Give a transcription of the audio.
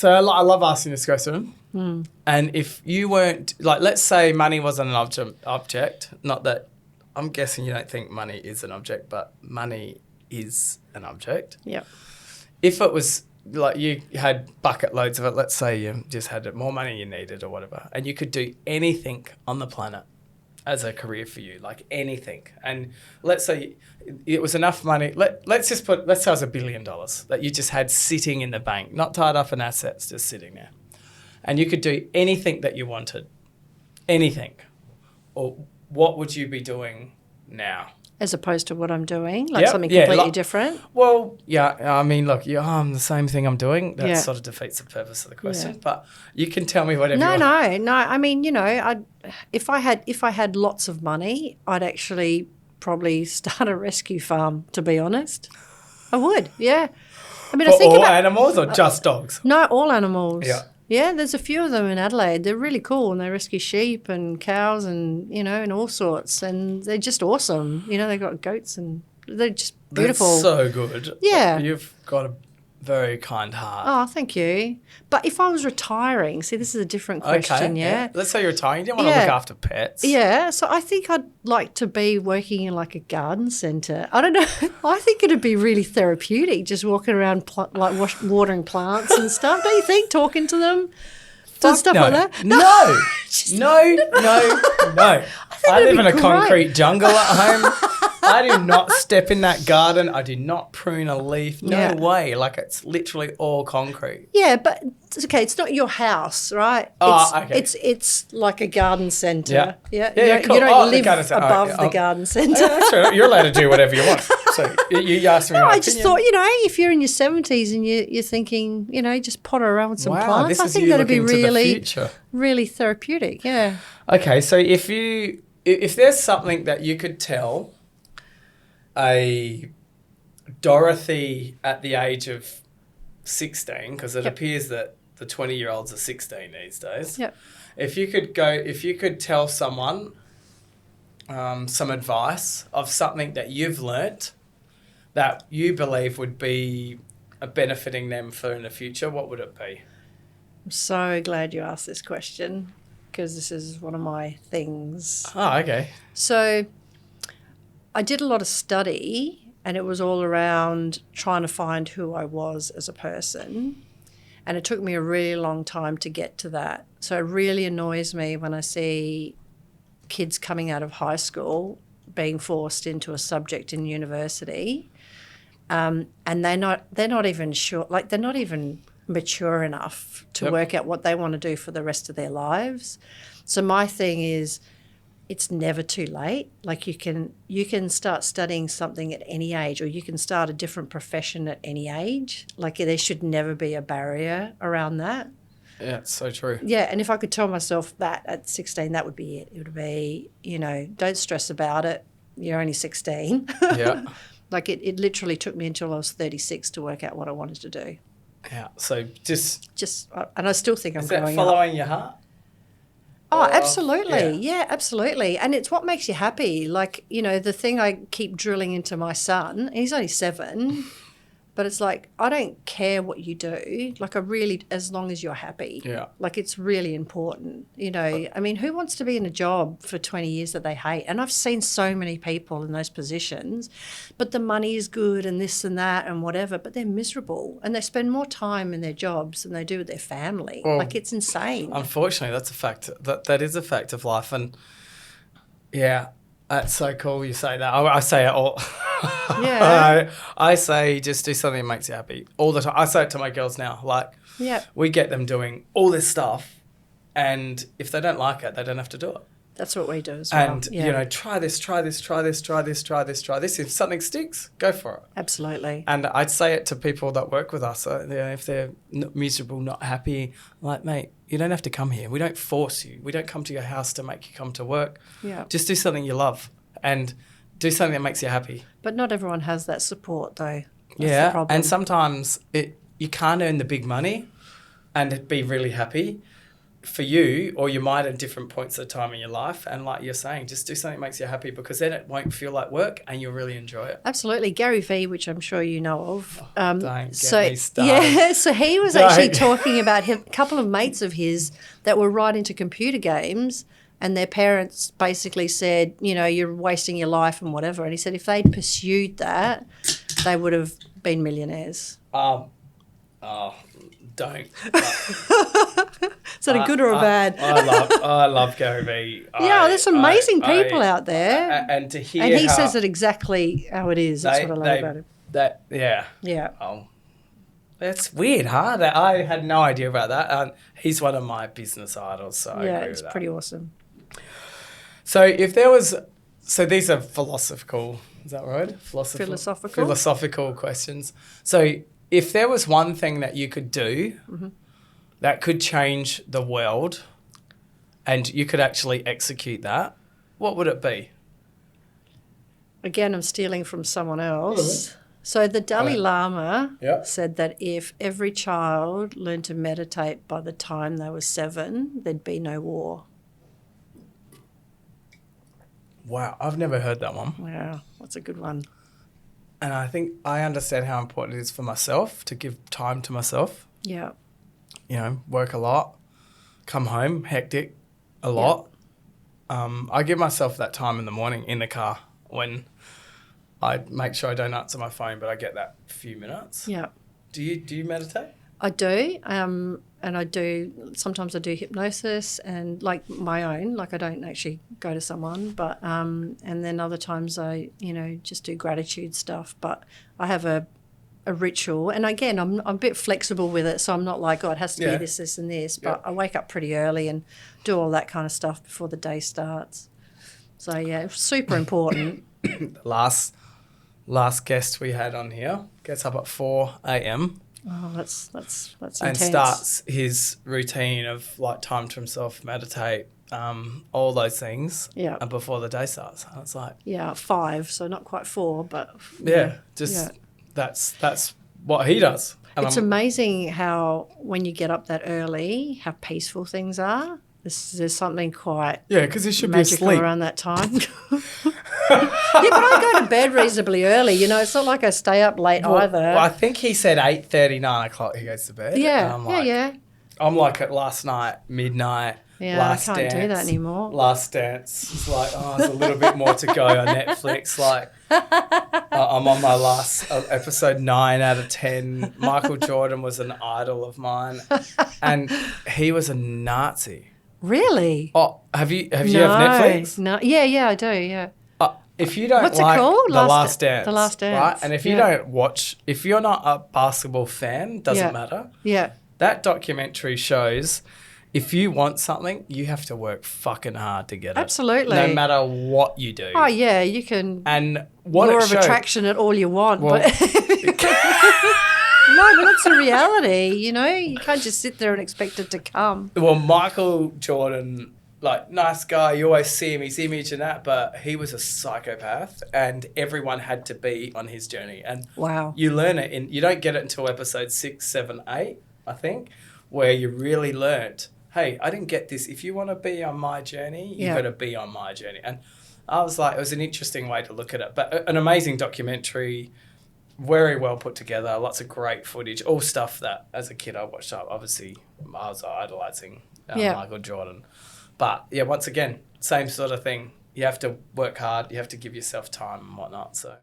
So I love asking this question. And if you weren't, like, let's say money wasn't an object, not that, I'm guessing you don't think money is an object, but money is an object. Yep. If it was, like, you had bucket loads of it, let's say you just had more money you needed or whatever, and you could do anything on the planet as a career for you, like anything. And let's say it was enough money. Let's say it was $1 billion that you just had sitting in the bank, not tied up in assets, just sitting there. And you could do anything that you wanted, anything. Or what would you be doing now? As opposed to what I'm doing, like something completely different? Well, yeah, I mean, look, the same thing I'm doing. That sort of defeats the purpose of the question. Yeah. But you can tell me whatever you want. No. I mean, if I had lots of money, I'd actually probably start a rescue farm, to be honest. I would, yeah. I mean, For all animals or just dogs? No, all animals. Yeah. Yeah, there's a few of them in Adelaide. They're really cool, and they rescue sheep and cows and, and all sorts. And they're just awesome. They've got goats and they're just beautiful. That's so good. Yeah. You've got a very kind heart. Oh, thank you. But if I was retiring, see, this is a different question, yeah? Let's say you're retiring. You don't want to look after pets. Yeah, so I think I'd like to be working in like a garden centre. I don't know. I think it'd be really therapeutic just walking around watering plants and stuff. Don't you think? Talking to them? Doing stuff like that? No. I live in a concrete jungle at home. I do not step in that garden. I do not prune a leaf. No way. Like, it's literally all concrete. Yeah, but it's okay. It's not your house, right? Okay. It's like a garden centre. Yeah. Cool. You don't live above the garden centre. Yeah, that's right. You're allowed to do whatever you want. So you asked me. No, I just thought, if you're in your 70s and you're thinking, just potter around with some plants, I think that'd be really therapeutic. Yeah. Okay, so if there's something that you could tell a Dorothy at the age of 16, because it appears that the 20-year-olds are 16 these days. Yep. If you could tell someone some advice of something that you've learnt that you believe would be benefiting them for in the future, what would it be? I'm so glad you asked this question, because this is one of my things. Oh, okay. So I did a lot of study, and it was all around trying to find who I was as a person. And it took me a really long time to get to that. So it really annoys me when I see kids coming out of high school being forced into a subject in university, and they're not even sure, like they're not even mature enough to work out what they want to do for the rest of their lives. So my thing is, it's never too late. Like you can start studying something at any age, or you can start a different profession at any age. Like there should never be a barrier around that. Yeah, it's so true. Yeah, and if I could tell myself that at 16, that would be it. It would be, don't stress about it. You're only 16. Yeah. Like it literally took me until I was 36 to work out what I wanted to do. Yeah, so just and I still think I'm going up. Is that following your heart? Oh, absolutely. Yeah, absolutely. And it's what makes you happy. Like, the thing I keep drilling into my son, he's only 7, but it's like, I don't care what you do. Like, as long as you're happy. Yeah. Like, it's really important. I mean, who wants to be in a job for 20 years that they hate? And I've seen so many people in those positions, but the money is good and this and that and whatever, but they're miserable and they spend more time in their jobs than they do with their family. Well, like, it's insane. Unfortunately, that's a fact. That is a fact of life. And, yeah, that's so cool you say that. I say it all. Yeah. I say just do something that makes you happy all the time. I say it to my girls now. Like, we get them doing all this stuff, and if they don't like it, they don't have to do it. That's what we do as well. And, try this. If something sticks, go for it. Absolutely. And I'd say it to people that work with us. If they're miserable, not happy, like, mate, you don't have to come here. We don't force you. We don't come to your house to make you come to work. Yeah. Just do something you love and do something that makes you happy. But not everyone has that support, though. That's the problem. And sometimes you can't earn the big money and be really happy. for you, or you might at different points of time in your life. And like you're saying, just do something that makes you happy, because then it won't feel like work and you'll really enjoy it. Absolutely. Gary Vee, which I'm sure you know of. Don't get me started. Yeah, so he was actually talking about a couple of mates of his that were right into computer games, and their parents basically said, you know, you're wasting your life and whatever. And he said if they'd pursued that, they would have been millionaires. Don't. Is that a good or a bad? I love Gary Vee. Yeah, there's some amazing people out there. And to hear and he says it exactly how it is. That's what I love about him. Yeah. Oh, that's weird, huh? I had no idea about that. He's one of my business idols, so I agree it's with pretty awesome. So if there was, so these are philosophical, is that right? Philosophical questions. So if there was one thing that you could do that could change the world and you could actually execute that, what would it be? Again, I'm stealing from someone else. So the Dalai Lama said that if every child learned to meditate by the time they were 7, there'd be no war. Wow, I've never heard that one. Wow, that's a good one. And I think I understand how important it is for myself to give time to myself. Yeah. You know, work a lot, come home, hectic, a lot. I give myself that time in the morning in the car when I make sure I don't answer my phone, but I get that few minutes. Yeah. Do you meditate? I do. And I do, sometimes I do hypnosis and like my own, like I don't actually go to someone, but, and then other times I, you know, just do gratitude stuff, but I have a ritual. And again, I'm a bit flexible with it. So I'm not like, oh, it has to be this, this and this, but I wake up pretty early and do all that kind of stuff before the day starts. So yeah, it's super important. The last guest we had on here gets up at 4 a.m. Oh, that's intense. And starts his routine of like time to himself, meditate, all those things. Yeah. And before the day starts, and it's like 5, so not quite 4, but that's what he does. And it's amazing how when you get up that early, how peaceful things are. There's something quite because he should magical be asleep around that time. But I go to bed reasonably early. You know, it's not like I stay up late either. Well, I think he said 8:30, 9 o'clock he goes to bed. Yeah, I'm like at last night, midnight. Yeah, Last I can't Dance, do that anymore. Last Dance. It's like, there's a little bit more to go on Netflix. Like, I'm on my last episode 9 out of 10. Michael Jordan was an idol of mine, and he was a Nazi. Really? Oh, have you have Netflix? No. Yeah, I do. Yeah. If you don't What's like it called? The Last Dance, right? And if you don't watch, if you're not a basketball fan, doesn't matter. Yeah. That documentary shows if you want something, you have to work fucking hard to get it. Absolutely. No matter what you do. Oh, yeah, you can. And what law it of showed, attraction at all you want. Well, but no, but it's a reality, you know? You can't just sit there and expect it to come. Well, Michael Jordan, like, nice guy, you always see him, his image and that, but he was a psychopath and everyone had to be on his journey. And wow. You learn it, you don't get it until episode 6, 7, 8, I think, where you really learnt, hey, I didn't get this. If you want to be on my journey, you've got to be on my journey. And I was like, it was an interesting way to look at it. But an amazing documentary, very well put together, lots of great footage, all stuff that as a kid I watched up. Obviously, I was idolising Michael Jordan. But, yeah, once again, same sort of thing. You have to work hard. You have to give yourself time and whatnot. So.